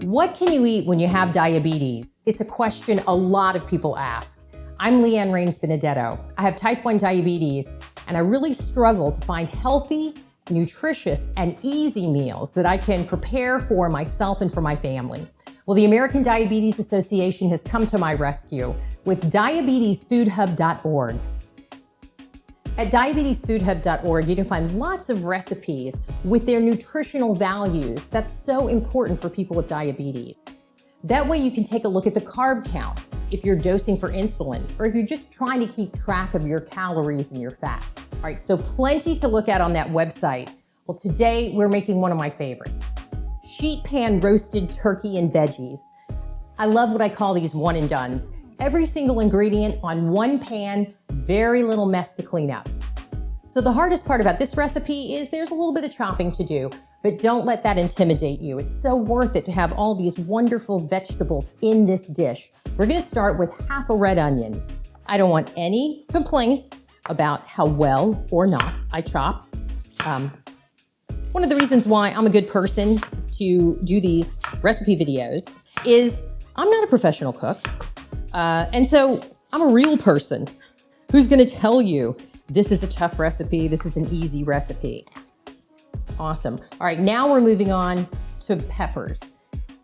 What can you eat when you have diabetes? It's a question a lot of people ask. I'm LeAnne Benedetto. I have type 1 diabetes, and I really struggle to find healthy, nutritious, and easy meals that I can prepare for myself and for my family. Well, the American Diabetes Association has come to my rescue with diabetesfoodhub.org. At diabetesfoodhub.org, you can find lots of recipes with their nutritional values. That's so important for people with diabetes. That way you can take a look at the carb count if you're dosing for insulin, or if you're just trying to keep track of your calories and your fat. All right, so plenty to look at on that website. Well, today we're making one of my favorites, sheet pan roasted turkey and veggies. I love what I call these one and dones. Every single ingredient on one pan, very little mess to clean up. So the hardest part about this recipe is there's a little bit of chopping to do, but don't let that intimidate you. It's so worth it to have all these wonderful vegetables in this dish. We're gonna start with half a red onion. I don't want any complaints about how well or not I chop. One of the reasons why I'm a good person to do these recipe videos is I'm not a professional cook. And so I'm a real person who's gonna tell you this is a tough recipe, this is an easy recipe. Awesome. All right, now we're moving on to peppers.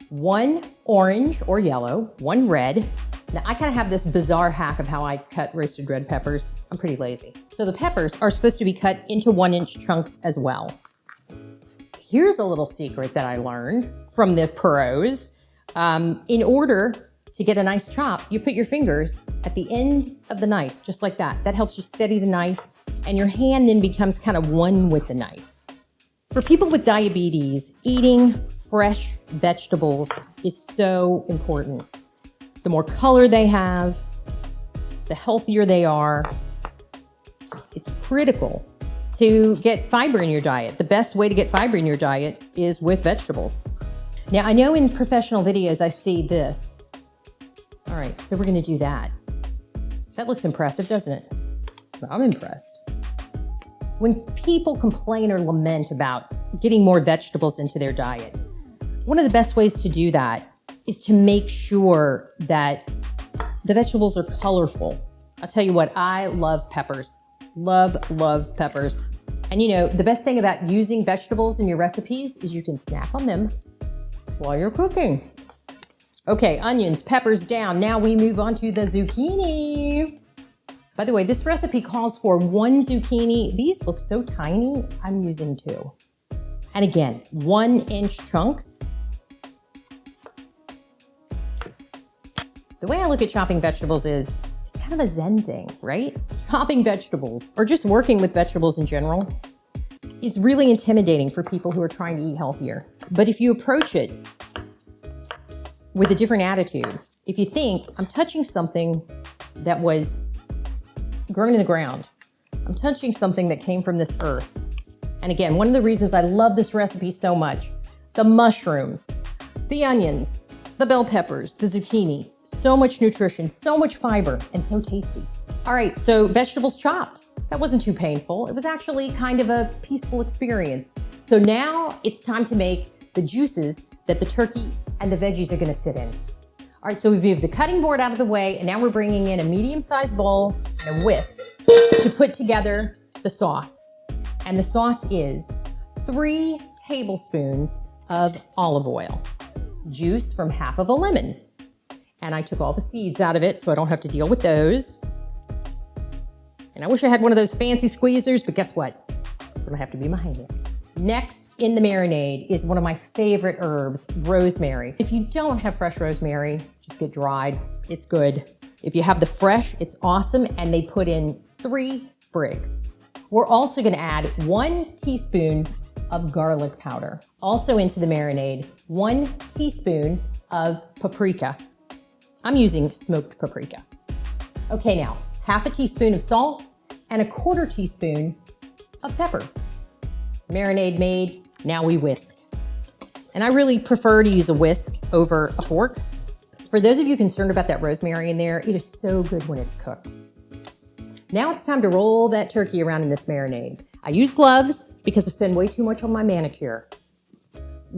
One orange or yellow, one red. Now I kind of have this bizarre hack of how I cut roasted red peppers. I'm pretty lazy. So the peppers are supposed to be cut into 1-inch chunks as well. Here's a little secret that I learned from the pros. In order to get a nice chop, you put your fingers at the end of the knife, just like that. That helps you steady the knife, and your hand then becomes kind of one with the knife. For people with diabetes, eating fresh vegetables is so important. The more color they have, the healthier they are. It's critical to get fiber in your diet. The best way to get fiber in your diet is with vegetables. Now, I know in professional videos I see this. All right, so we're gonna do that. That looks impressive, doesn't it? I'm impressed. When people complain or lament about getting more vegetables into their diet, one of the best ways to do that is to make sure that the vegetables are colorful. I'll tell you what, I love peppers. Love peppers. And you know, the best thing about using vegetables in your recipes is you can snack on them while you're cooking. Okay, onions, peppers down. Now we move on to the zucchini. By the way, this recipe calls for 1 zucchini. These look so tiny, I'm using 2. And again, 1-inch chunks. The way I look at chopping vegetables is it's kind of a Zen thing, right? Chopping vegetables, or just working with vegetables in general, is really intimidating for people who are trying to eat healthier. But if you approach it with a different attitude, if you think, I'm touching something that was grown in the ground, I'm touching something that came from this earth. And again, one of the reasons I love this recipe so much, the mushrooms, the onions, the bell peppers, the zucchini, so much nutrition, so much fiber, and so tasty. All right, so vegetables chopped. That wasn't too painful. It was actually kind of a peaceful experience. So now it's time to make the juices that the turkey and the veggies are gonna sit in. All right, so we've moved the cutting board out of the way, and now we're bringing in a medium-sized bowl and a whisk to put together the sauce. And the sauce is 3 tablespoons of olive oil, juice from half of a lemon. And I took all the seeds out of it so I don't have to deal with those. And I wish I had one of those fancy squeezers, but guess what? It's gonna have to be my hand. Next in the marinade is one of my favorite herbs, rosemary. If you don't have fresh rosemary, just get dried, it's good. If you have the fresh, it's awesome, and they put in 3 sprigs. We're also gonna add 1 teaspoon of garlic powder. Also into the marinade, 1 teaspoon of paprika. I'm using smoked paprika. Okay, now, half a teaspoon of salt and 1/4 teaspoon of pepper. Marinade made, now we whisk. And I really prefer to use a whisk over a fork. For those of you concerned about that rosemary in there, it is so good when it's cooked. Now it's time to roll that turkey around in this marinade. I use gloves because I spend way too much on my manicure.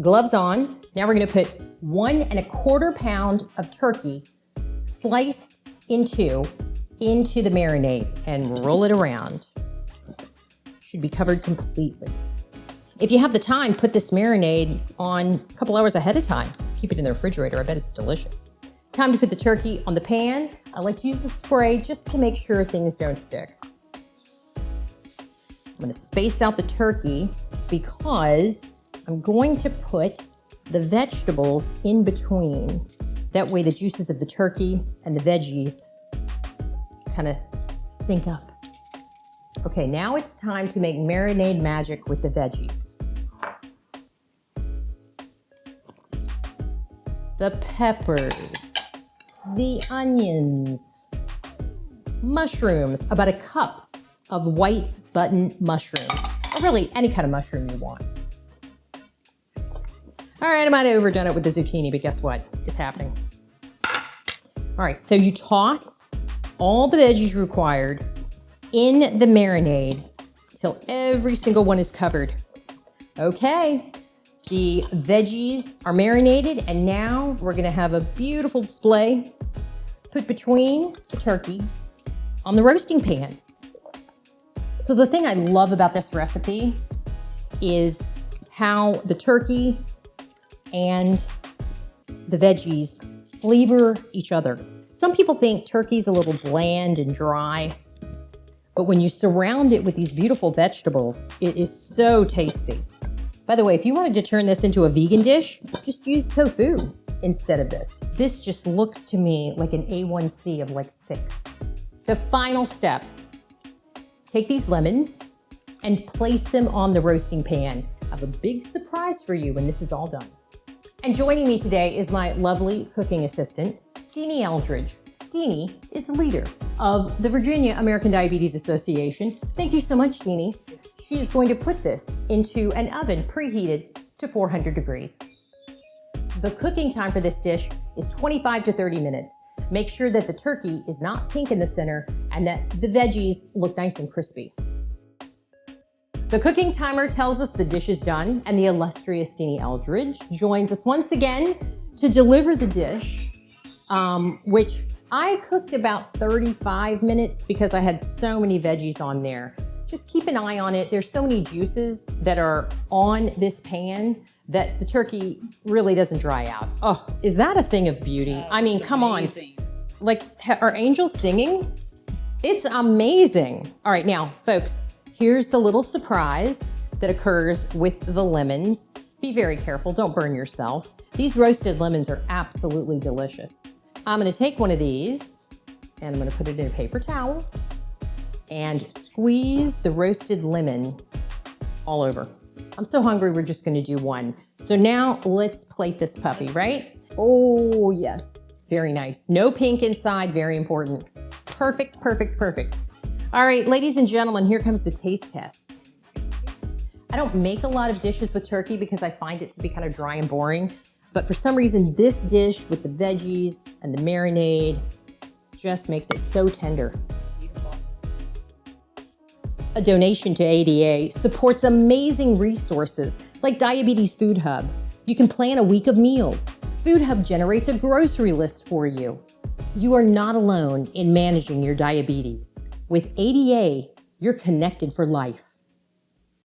Gloves on. Now we're gonna put 1¼ pound of turkey sliced in two into the marinade and roll it around. Should be covered completely. If you have the time, put this marinade on a couple hours ahead of time. Keep it in the refrigerator. I bet it's delicious. Time to put the turkey on the pan. I like to use a spray just to make sure things don't stick. I'm gonna space out the turkey because I'm going to put the vegetables in between. That way the juices of the turkey and the veggies kind of sync up. Okay, now it's time to make marinade magic with the veggies. The peppers, the onions, mushrooms, about a cup of white button mushrooms, or really any kind of mushroom you want. All right, I might have overdone it with the zucchini, but guess what? It's happening. All right, so you toss all the veggies required in the marinade till every single one is covered. Okay, the veggies are marinated, and now we're gonna have a beautiful display put between the turkey on the roasting pan. So the thing I love about this recipe is how the turkey and the veggies flavor each other. Some people think turkey's a little bland and dry, but when you surround it with these beautiful vegetables, it is so tasty. By the way, if you wanted to turn this into a vegan dish, just use tofu instead of this. This just looks to me like an A1C of like 6. The final step, take these lemons and place them on the roasting pan. I have a big surprise for you when this is all done. And joining me today is my lovely cooking assistant, Deanie Eldridge. Deanie is the leader of the Virginia American Diabetes Association. Thank you so much, Deanie. She is going to put this into an oven preheated to 400 degrees. The cooking time for this dish is 25 to 30 minutes. Make sure that the turkey is not pink in the center and that the veggies look nice and crispy. The cooking timer tells us the dish is done, and the illustrious Deanie Eldridge joins us once again to deliver the dish, which I cooked about 35 minutes because I had so many veggies on there. Just keep an eye on it. There's so many juices that are on this pan that the turkey really doesn't dry out. Oh, is that a thing of beauty? I mean, come on. Like, are angels singing? It's amazing. All right, now, folks, here's the little surprise that occurs with the lemons. Be very careful, don't burn yourself. These roasted lemons are absolutely delicious. I'm gonna take one of these and I'm gonna put it in a paper towel and squeeze the roasted lemon all over. I'm so hungry, we're just gonna do one. So now let's plate this puppy, right? Oh yes, very nice. No pink inside, very important. Perfect, perfect, perfect. All right, ladies and gentlemen, here comes the taste test. I don't make a lot of dishes with turkey because I find it to be kind of dry and boring, but for some reason, this dish with the veggies and the marinade just makes it so tender. A donation to ADA supports amazing resources like Diabetes Food Hub. You can plan a week of meals. Food Hub generates a grocery list for you. You are not alone in managing your diabetes. With ADA, you're connected for life.